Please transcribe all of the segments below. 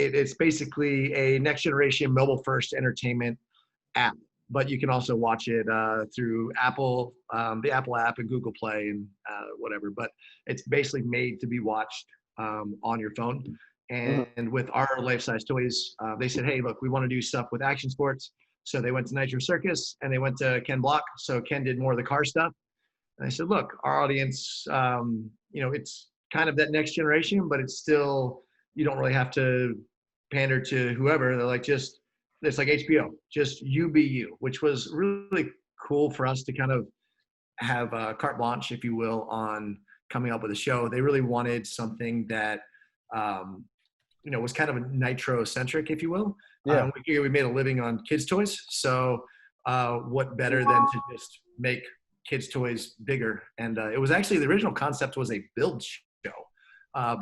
It's basically a next generation mobile first entertainment app, but you can also watch it through Apple, the Apple app and Google Play and whatever. But it's basically made to be watched on your phone. And with our life-size toys, they said, hey, look, we want to do stuff with action sports. So they went to Nitro Circus and they went to Ken Block. So Ken did more of the car stuff. And I said, look, our audience, it's kind of that next generation, but it's still, you don't really have to pander to whoever. They're like, it's like HBO, just you be you, which was really cool for us to kind of have carte blanche, if you will, on coming up with a show. They really wanted something that, was kind of a Nitro centric, if you will. Yeah. We made a living on kids' toys. So what better than to just make kids' toys bigger? And it was actually, the original concept was a build show.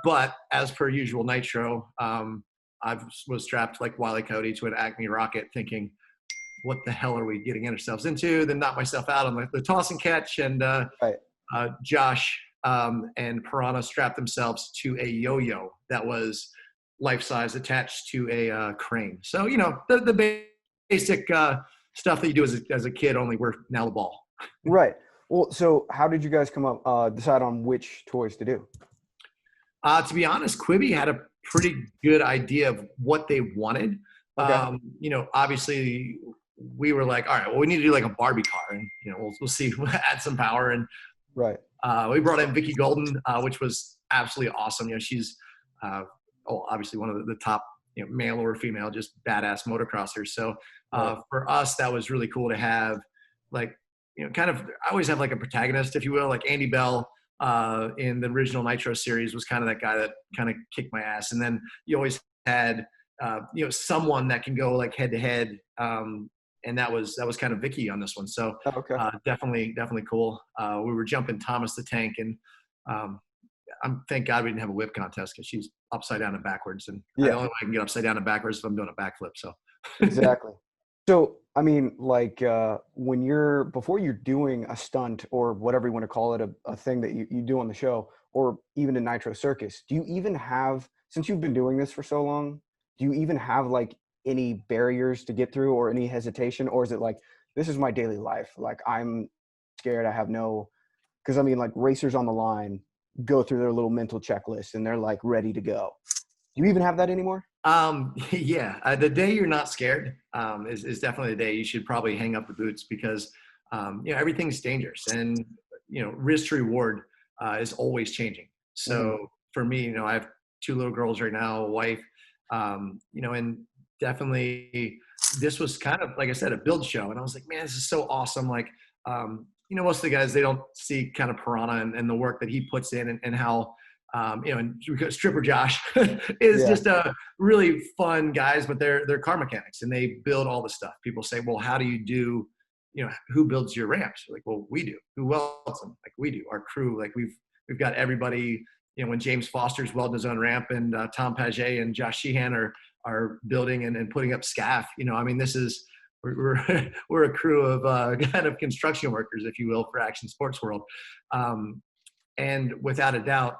But as per usual Nitro, I was strapped like Wile E. Coyote to an Acme rocket thinking, what the hell are we getting ourselves into? Then knocked myself out on the toss and catch. And Josh and Pastrana strapped themselves to a yo-yo that was life-size attached to a crane. So, the basic stuff that you do as a kid, only we're now the ball. Right. Well, so how did you guys decide on which toys to do? To be honest, Quibi had a pretty good idea of what they wanted. Okay. Obviously we were like, all right, well, we need to do like a Barbie car, and we'll see, we'll add some power. And right. We brought in Vicki Golden, which was absolutely awesome. She's obviously one of the top, male or female, just badass motocrossers. So for us, that was really cool to have, like, kind of, I always have like a protagonist, if you will, like Andy Bell. In the original Nitro series was kind of that guy that kind of kicked my ass. And then you always had, someone that can go like head to head. And that was kind of Vicki on this one. So definitely cool. We were jumping Thomas the Tank, and thank God we didn't have a whip contest because she's upside down and backwards. And the only way I can get upside down and backwards is if I'm doing a backflip. So exactly. So, I mean, like before you're doing a stunt or whatever you want to call it, a thing that you do on the show, or even in Nitro Circus, do you even have, since you've been doing this for so long, do you even have like any barriers to get through or any hesitation? Or is it like, this is my daily life? Like, I'm scared. I have because I mean, like, racers on the line go through their little mental checklist and they're like ready to go. Do you even have that anymore? Yeah. The day you're not scared is definitely the day you should probably hang up the boots, because everything's dangerous, and risk to reward is always changing. So for me, I have 2 little girls right now, a wife, and definitely this was kind of, like I said, a build show, and I was like, man, this is so awesome. Like, most of the guys, they don't see kind of Pastrana and the work that he puts in, and how. And Stripper Josh is just a really fun guys, but they're car mechanics, and they build all the stuff. People say, well, how do you do, who builds your ramps? Like, well, we do. Who welds them? Like, we do. Our crew, like we've got everybody, when James Foster's welding his own ramp, and Tom Paget and Josh Sheehan are building and putting up scaff. I mean, this is, we're a crew of kind of construction workers, if you will, for action sports world. And without a doubt,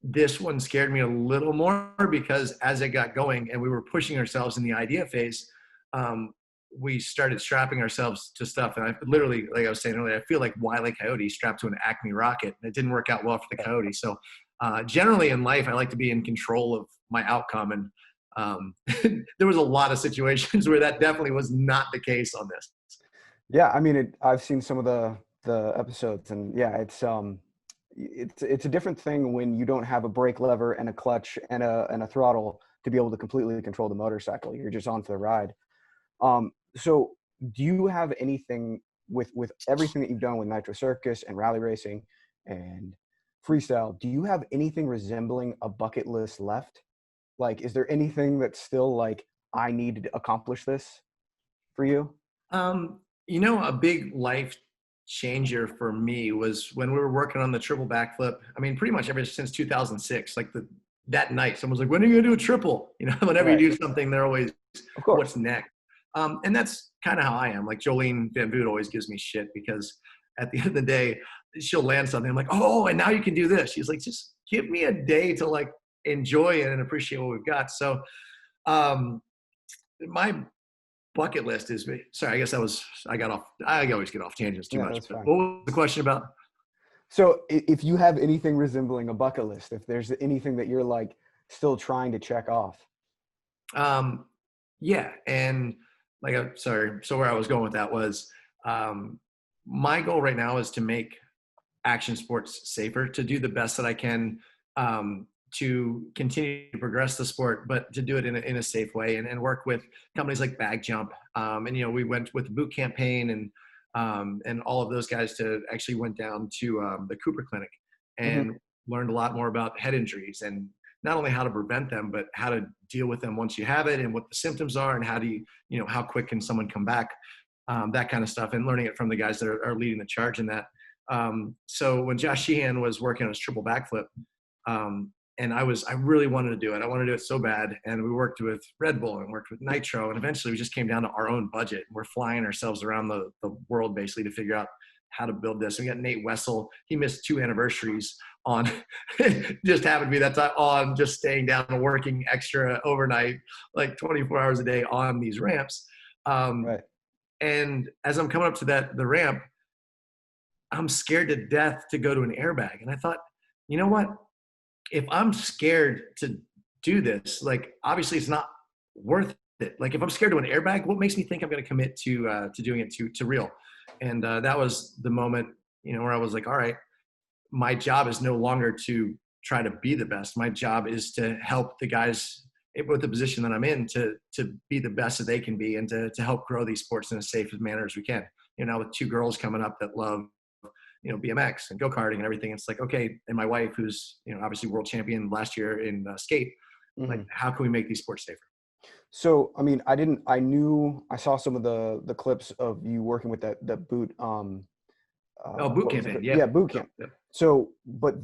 this one scared me a little more, because as it got going and we were pushing ourselves in the idea phase, we started strapping ourselves to stuff. And I literally, like I was saying earlier, I feel like Wile E. Coyote strapped to an Acme rocket, and it didn't work out well for the Coyote. So generally in life, I like to be in control of my outcome. And there was a lot of situations where that definitely was not the case on this. Yeah. I mean, I've seen some of the episodes, and it's a different thing when you don't have a brake lever and a clutch and a throttle to be able to completely control the motorcycle. You're just on for the ride. So do you have anything with everything that you've done with Nitro Circus and rally racing and freestyle, do you have anything resembling a bucket list left? Like, is there anything that's still like, I need to accomplish this for you? A big life changer for me was when we were working on the triple backflip. I mean, pretty much ever since 2006, like that night, someone's like, when are you gonna do a triple? Whenever you do something, they're always, what's next? And that's kind of how I am. Like Jolene Van Voot always gives me shit because at the end of the day, she'll land something. I'm like, oh, and now you can do this. She's like, just give me a day to like enjoy it and appreciate what we've got. So um, my bucket list is, sorry, I guess I always get off tangents too Yeah, much, that's but fine. what was the question about? So if you have anything resembling a bucket list, if there's anything that you're like still trying to check off. Um, yeah. And like, sorry. So where I was going with that was, um, my goal right now is to make action sports safer, to do the best that I can, to continue to progress the sport, but to do it in a safe way, and work with companies like Bag Jump. And, we went with the boot campaign and all of those guys to actually went down to the Cooper Clinic Mhm. and learned a lot more about head injuries, and not only how to prevent them, but how to deal with them once you have it, and what the symptoms are, and how do you, how quick can someone come back, that kind of stuff, and learning it from the guys that are leading the charge in that. So when Josh Sheehan was working on his triple backflip, and I really wanted to do it. I wanted to do it so bad. And we worked with Red Bull and worked with Nitro. And eventually we just came down to our own budget. We're flying ourselves around the world basically to figure out how to build this. We got Nate Wessel. He missed 2 anniversaries on just happened to be that time on just staying down and working extra overnight, like 24 hours a day on these ramps. Right. And as I'm coming up to the ramp, I'm scared to death to go to an airbag. And I thought, you know what? If I'm scared to do this, like obviously it's not worth it. Like if I'm scared to an airbag, what makes me think I'm going to commit to doing it to real? And that was the moment, where I was like, all right, my job is no longer to try to be the best. My job is to help the guys with the position that I'm in to be the best that they can be, and to help grow these sports in as safe a manner as we can. With 2 girls coming up that love BMX and go-karting and everything. It's like, okay. And my wife, who's, obviously world champion last year in skate, like, Mhm. how can we make these sports safer? So, I mean, I saw some of the clips of you working with that boot, Oh, boot what was it? campaign. Yeah. Yeah, boot Yep, camp. yep. So, but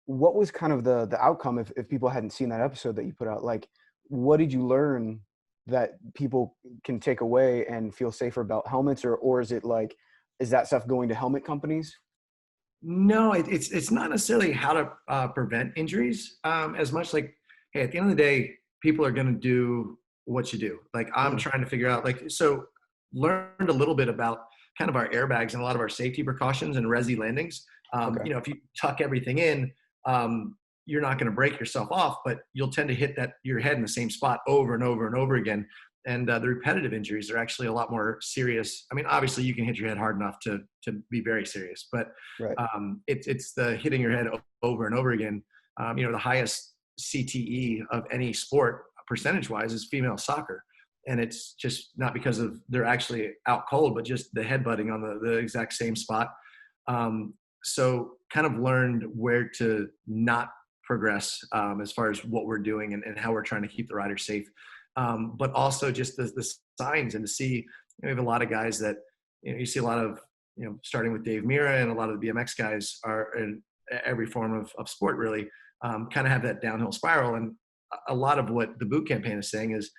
what was kind of the outcome if people hadn't seen that episode that you put out? Like, what did you learn that people can take away and feel safer about helmets, or is it like, is that stuff going to helmet companies? No, it's not necessarily how to prevent injuries, as much like, hey, at the end of the day, people are going to do what you do. Like I'm Mhm. trying to figure out, like, so learned a little bit about kind of our airbags and a lot of our safety precautions and resi landings. Okay. If you tuck everything in, you're not going to break yourself off, but you'll tend to hit your head in the same spot over and over and over again. And the repetitive injuries are actually a lot more serious. I mean, obviously you can hit your head hard enough to be very serious, but Right. it's the hitting your head over and over again. The highest CTE of any sport percentage wise is female soccer. And it's just not because of they're actually out cold, but just the headbutting on the exact same spot. So kind of learned where to not progress, as far as what we're doing and how we're trying to keep the riders safe. But also just the signs, and to see, we have a lot of guys that, you see a lot of, starting with Dave Mira, and a lot of the BMX guys are in every form of sport really, kind of have that downhill spiral. And a lot of what the boot campaign is saying is,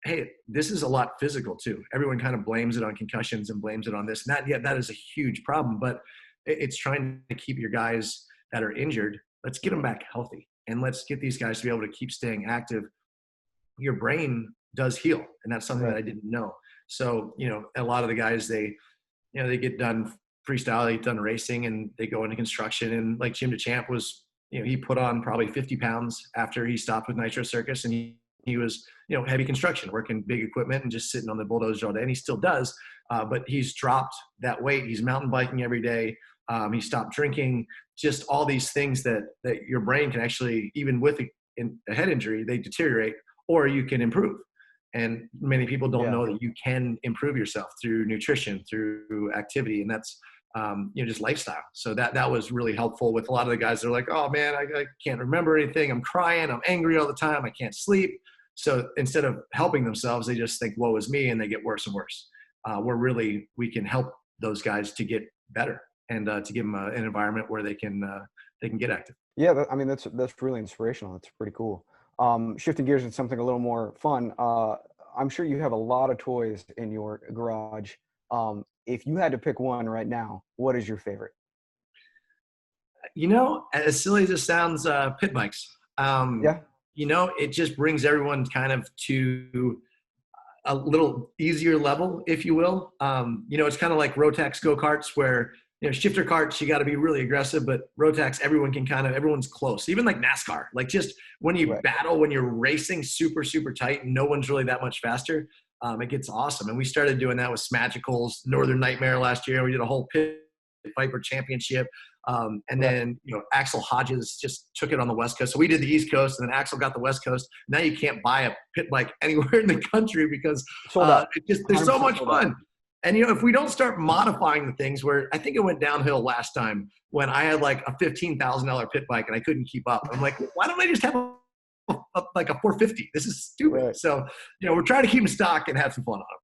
hey, this is a lot physical too. Everyone kind of blames it on concussions and blames it on this and that. Yet that is a huge problem, but it's trying to keep your guys that are injured. Let's get them back healthy, and let's get these guys to be able to keep staying active. Your brain does heal, and that's something that Right. I didn't know. So, a lot of the guys, they get done freestyle, they get done racing, and they go into construction. And like Jim DeChamp was, he put on probably 50 pounds after he stopped with Nitro Circus, and he was, heavy construction, working big equipment and just sitting on the bulldozer all day. And he still does, but he's dropped that weight. He's mountain biking every day. He stopped drinking. Just all these things that your brain can actually, even with a head injury, they deteriorate, or you can improve. And many people don't Yeah. know that you can improve yourself through nutrition, through activity, and that's just lifestyle. So that was really helpful with a lot of the guys that are like, oh man, I can't remember anything. I'm crying. I'm angry all the time. I can't sleep. So instead of helping themselves, they just think, woe is me, and they get worse and worse. We can help those guys to get better, and to give them an environment where they can get active. Yeah. I mean, that's really inspirational. That's pretty cool. Shifting gears into something a little more fun. I'm sure you have a lot of toys in your garage. If you had to pick one right now, what is your favorite? As silly as it sounds, pit bikes. Yeah. It just brings everyone kind of to a little easier level, if you will. It's kind of like Rotax go-karts where, shifter carts, you got to be really aggressive, but Rotax, everyone's close. Even like NASCAR, like just when you Right. battle, when you're racing super, super tight, and no one's really that much faster, it gets awesome. And we started doing that with Smagicals, Northern Nightmare last year. We did a whole pit Viper championship. And Right. then, Axel Hodges just took it on the West Coast. So we did the East Coast, and then Axel got the West Coast. Now you can't buy a pit bike anywhere in the country because Sold out. there's so 100% much sold out. fun. And, if we don't start modifying the things where I think it went downhill last time when I had like a $15,000 pit bike and I couldn't keep up. I'm like, why don't I just have like a 450? This is stupid. Right. So, we're trying to keep in stock and have some fun on them.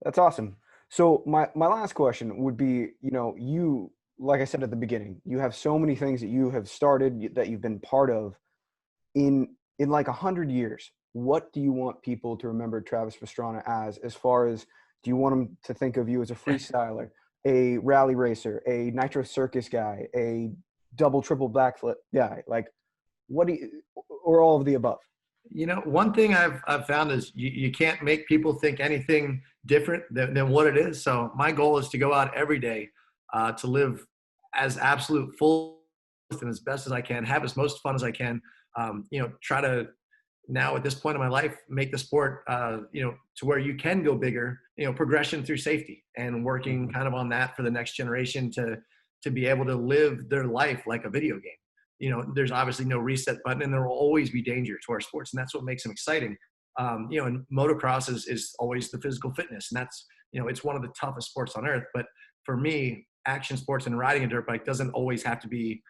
That's awesome. So my last question would be, you, like I said at the beginning, you have so many things that you have started that you've been part of in like 100 years. What do you want people to remember Travis Pastrana as far as, do you want them to think of you as a freestyler, a rally racer, a Nitro Circus guy, a double, triple backflip guy? Like, what do you, or all of the above? One thing I've found is you can't make people think anything different than what it is. So my goal is to go out every day to live as absolute full and as best as I can, have as most fun as I can. Try to now at this point in my life make the sport to where you can go bigger. Progression through safety and working kind of on that for the next generation to be able to live their life like a video game. There's obviously no reset button, and there will always be danger to our sports, and that's what makes them exciting. And motocross is always the physical fitness, and that's, it's one of the toughest sports on earth. But for me, action sports and riding a dirt bike doesn't always have to be,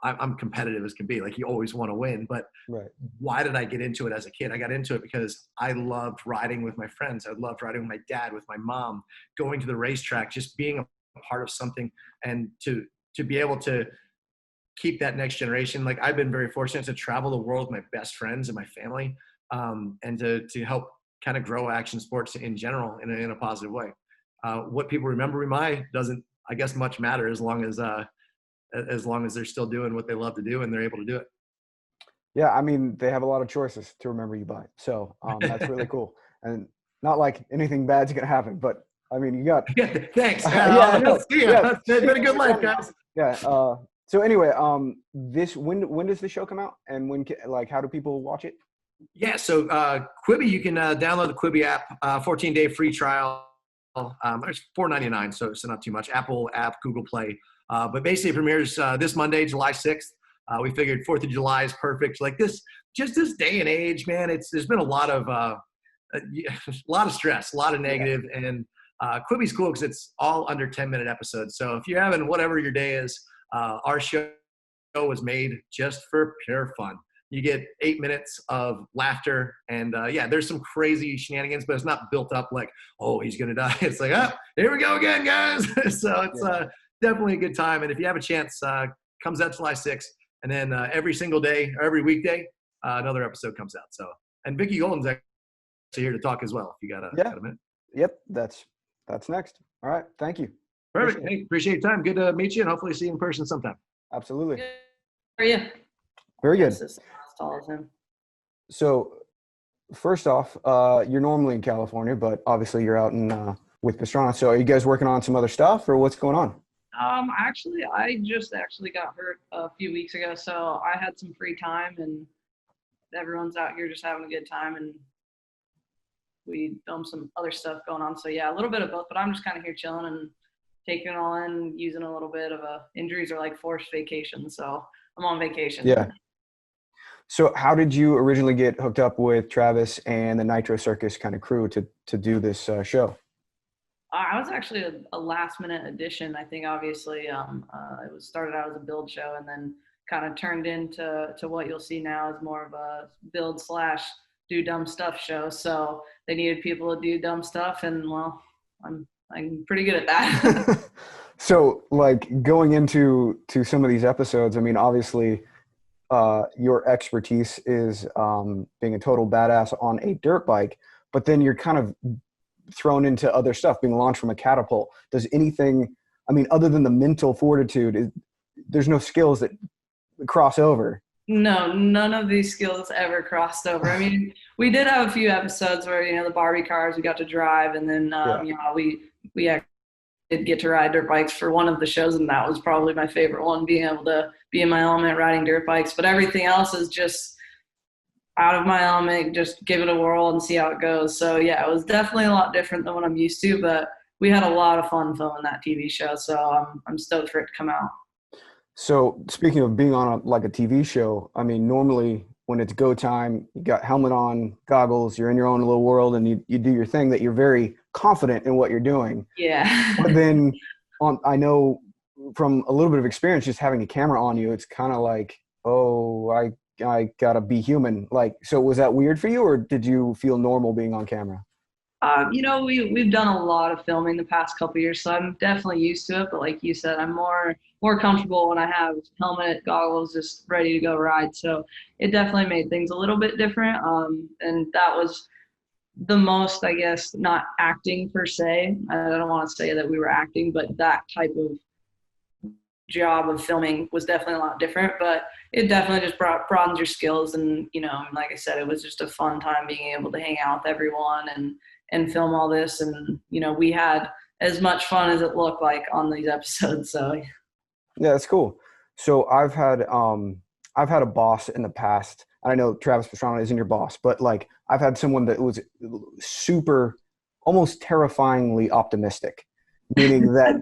I'm competitive as can be. Like, you always want to win, but Right. why did I get into it as a kid? I got into it because I loved riding with my friends. I loved riding with my dad, with my mom, going to the racetrack, just being a part of something, and to be able to keep that next generation. Like, I've been very fortunate to travel the world with my best friends and my family, and to help kind of grow action sports in general in a positive way. What people remember me by doesn't, I guess, much matter as long as they're still doing what they love to do and they're able to do it. Yeah, I mean, they have a lot of choices to remember you by. So that's really cool. And not like anything bad's going to happen, but I mean, you got. Yeah, thanks. Yeah, no, See ya. yeah, It's been a good life, guys. Yeah. So anyway, when does the show come out, and how do people watch it? Yeah, so Quibi, you can download the Quibi app, 14-day free trial. It's $4.99, so it's not too much. Apple app, Google Play. But basically, it premieres this Monday, July 6th. We figured 4th of July is perfect. Like this day and age, man, there's been a lot of stress, a lot of negative, and Quibi's cool because it's all under 10-minute episodes. So if you're having whatever your day is, our show was made just for pure fun. You get 8 minutes of laughter, and there's some crazy shenanigans, but it's not built up like, oh, he's gonna die. It's like, here we go again, guys. So it's definitely a good time. And if you have a chance, comes out July 6th, and then every single day or every weekday, another episode comes out. So, and Vicki Golden's actually here to talk as well. If you got a minute. Yep, that's next. All right, thank you. Perfect. Hey, appreciate your time. Good to meet you, and hopefully see you in person sometime. Absolutely. Good. How are you? Very good. Yes, as tall as him. So, first off, you're normally in California, but obviously you're out in with Pastrana. So, are you guys working on some other stuff, or what's going on? Actually, I just got hurt a few weeks ago, so I had some free time, and everyone's out here just having a good time, and we filmed some other stuff going on. So yeah, a little bit of both, but I'm just kind of here chilling and taking it all in, using a little bit of injuries are like forced vacation, so I'm on vacation. Yeah. So how did you originally get hooked up with Travis and the Nitro Circus kind of crew to do this show? I was actually a last minute addition. I think obviously it was started out as a build show and then kind of turned into what you'll see now as more of a build / do dumb stuff show. So they needed people to do dumb stuff, and well, I'm pretty good at that. So like going into some of these episodes, I mean, obviously your expertise is being a total badass on a dirt bike, but then you're kind of thrown into other stuff, being launched from a catapult. Does anything, I mean, other than the mental fortitude, there's no skills that cross over? No, none of these skills ever crossed over. I mean, we did have a few episodes where, you know, the Barbie cars we got to drive, and then, Yeah. you know, we actually did get to ride dirt bikes for one of the shows, and that was probably my favorite one, being able to be in my element riding dirt bikes. But everything else is just out of my element, just give it a whirl and see how it goes. So, yeah, it was definitely a lot different than what I'm used to, but we had a lot of fun filming that TV show, so I'm stoked for it to come out. So speaking of being on like a TV show, I mean, normally when it's go time, you got helmet on, goggles, you're in your own little world, and you do your thing, that you're very confident in what you're doing. Yeah. But then I know from a little bit of experience, just having a camera on you, it's kind of like, oh, I gotta be human. Like, so was that weird for you, or did you feel normal being on camera? You know, we've done a lot of filming the past couple of years, so I'm definitely used to it. But like you said, I'm more comfortable when I have helmet, goggles, just ready to go ride. So it definitely made things a little bit different. And that was the most, I guess, not acting per se. I don't want to say that we were acting, but that type of job of filming was definitely a lot different. But it definitely just broadens your skills. And, you know, like I said, it was just a fun time being able to hang out with everyone and film all this. And, you know, we had as much fun as it looked like on these episodes. So Yeah, that's cool. So I've had a boss in the past. I know Travis Pastrana isn't your boss, but like I've had someone that was super, almost terrifyingly optimistic, meaning that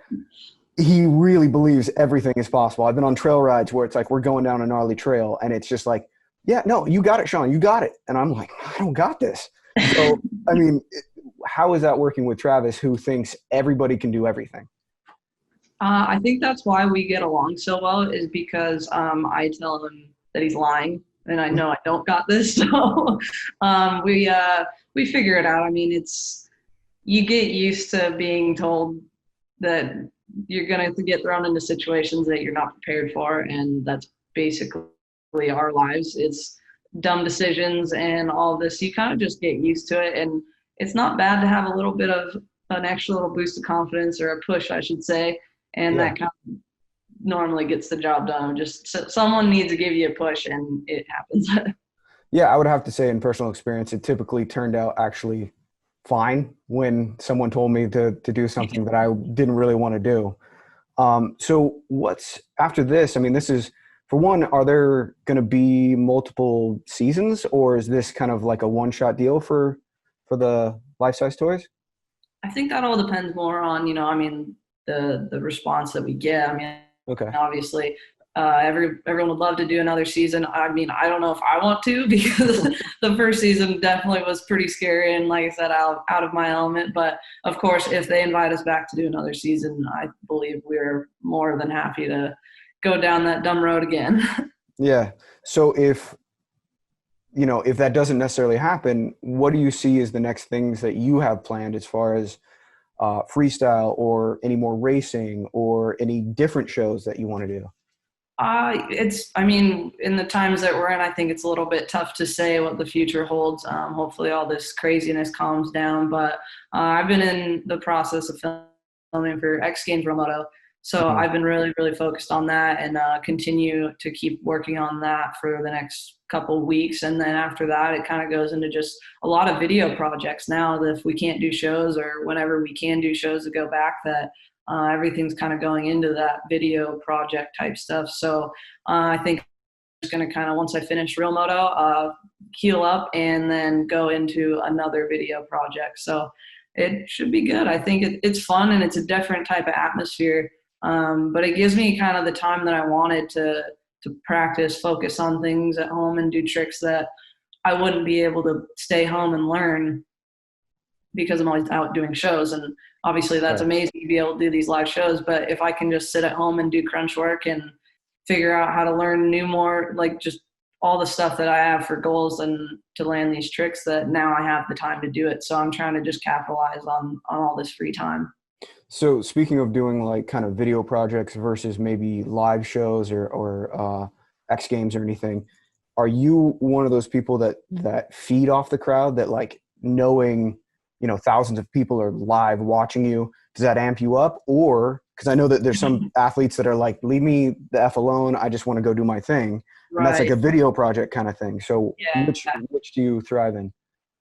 he really believes everything is possible. I've been on trail rides where it's like we're going down a gnarly trail, and it's just like, yeah, no, you got it, Sean, you got it. And I'm like, I don't got this. So, I mean, how is that working with Travis, who thinks everybody can do everything? I think that's why we get along so well, is because I tell him that he's lying, and I know I don't got this. So we figure it out. I mean, you get used to being told that you're going to get thrown into situations that you're not prepared for, and that's basically our lives. It's dumb decisions and all this. You kind of just get used to it, and it's not bad to have a little bit of an extra little boost of confidence, or a push, I should say. And that kind of normally gets the job done. Just someone needs to give you a push, and it happens. Yeah, I would have to say in personal experience, it typically turned out actually fine when someone told me to do something that I didn't really want to do. So what's after this? I mean, this is, for one, are there going to be multiple seasons, or is this kind of like a one-shot deal for the life-size toys? I think that all depends more on, you know, I mean, the response that we get. I mean, Okay. obviously, everyone would love to do another season. I mean, I don't know if I want to, because the first season definitely was pretty scary, and like I said, out of my element. But of course, if they invite us back to do another season, I believe we're more than happy to go down that dumb road again. Yeah. So if that doesn't necessarily happen, what do you see as the next things that you have planned as far as freestyle, or any more racing, or any different shows that you want to do? I mean, in the times that we're in, I think it's a little bit tough to say what the future holds. Hopefully all this craziness calms down, but I've been in the process of filming for X Games Real Moto. So I've been really, really focused on that, and continue to keep working on that for the next couple of weeks. And then after that, it kind of goes into just a lot of video projects now, that if we can't do shows, or whenever we can do shows to go back, that everything's kind of going into that video project type stuff. So I think I'm just going to kind of, once I finish Real Moto, heal up and then go into another video project. So it should be good. I think it's fun, and it's a different type of atmosphere. But it gives me kind of the time that I wanted to practice, focus on things at home, and do tricks that I wouldn't be able to stay home and learn, because I'm always out doing shows. And obviously that's amazing to be able to do these live shows. But if I can just sit at home and do crunch work and figure out how to learn more, like just all the stuff that I have for goals and to land these tricks, that now I have the time to do it. So I'm trying to just capitalize on all this free time. So speaking of doing like kind of video projects versus maybe live shows or X Games or anything, are you one of those people that feed off the crowd, that like knowing, you know, thousands of people are live watching you? Does that amp you up? Or, because I know that there's some athletes that are like, leave me the F alone. I just want to go do my thing. And that's like Right. a video project kind of thing. So Yeah. which do you thrive in?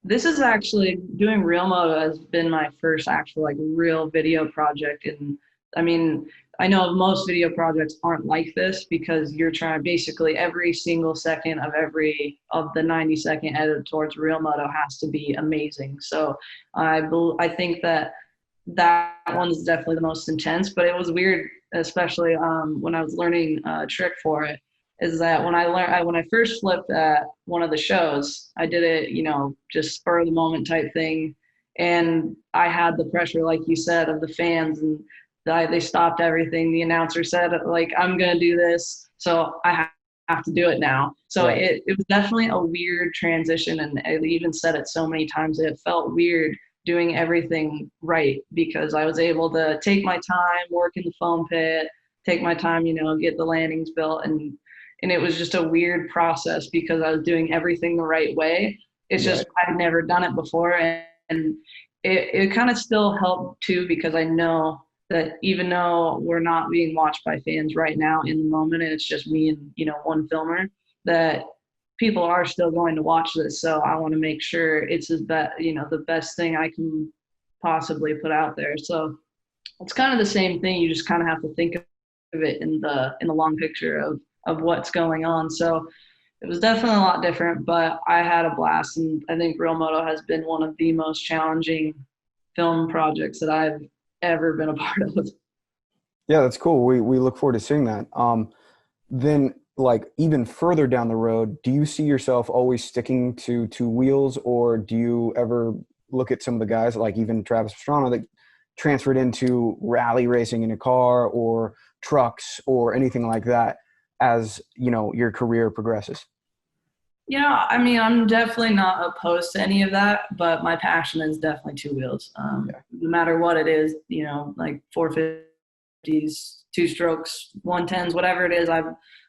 This is actually doing Real Moto has been my first actual like real video project. And I mean, I know most video projects aren't like this because you're trying basically every single second of of the 90-second edit towards Real Moto has to be amazing. So I think that one is definitely the most intense, but it was weird, especially when I was learning a trick for it, is that when when I first flipped at one of the shows, I did it, you know, just spur of the moment type thing. And I had the pressure, like you said, of the fans, and they stopped everything. The announcer said, like, I'm going to do this, so I have to do it now. So Right. it was definitely a weird transition. And I even said it so many times that it felt weird doing everything right, because I was able to take my time, work in the foam pit, take my time, you know, get the landings built. And it was just a weird process because I was doing everything the right way. It's just I've never done it before. And it kind of still helped too, because I know that even though we're not being watched by fans right now in the moment, and it's just me and, you know, one filmer, that people are still going to watch this. So I want to make sure it's the best thing I can possibly put out there. So it's kind of the same thing. You just kind of have to think of it in the long picture of what's going on. So it was definitely a lot different, but I had a blast. And I think Real Moto has been one of the most challenging film projects that I've ever been a part of. Yeah, that's cool. We look forward to seeing that. Then like even further down the road, do you see yourself always sticking to two wheels, or do you ever look at some of the guys like even Travis Pastrana that transferred into rally racing in a car or trucks or anything like that as, you know, your career progresses? Yeah, I mean, I'm definitely not opposed to any of that, but my passion is definitely two wheels. Yeah. No matter what it is, you know, like 450s, two strokes, 110s, whatever it is, I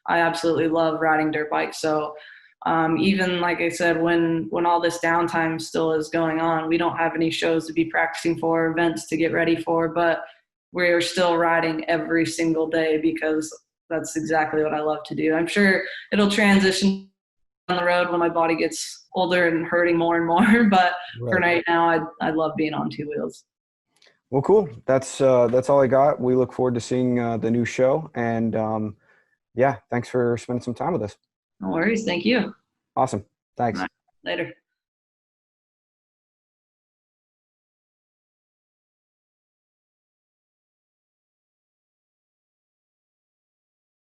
absolutely love riding dirt bikes. So even like I said, when all this downtime still is going on, we don't have any shows to be practicing for, events to get ready for, but we're still riding every single day because that's exactly what I love to do. I'm sure it'll transition on the road when my body gets older and hurting more and more. But for Right. right now, I love being on two wheels. Well, cool. That's all I got. We look forward to seeing the new show. And yeah, thanks for spending some time with us. No worries. Thank you. Awesome. All Thanks. right, later.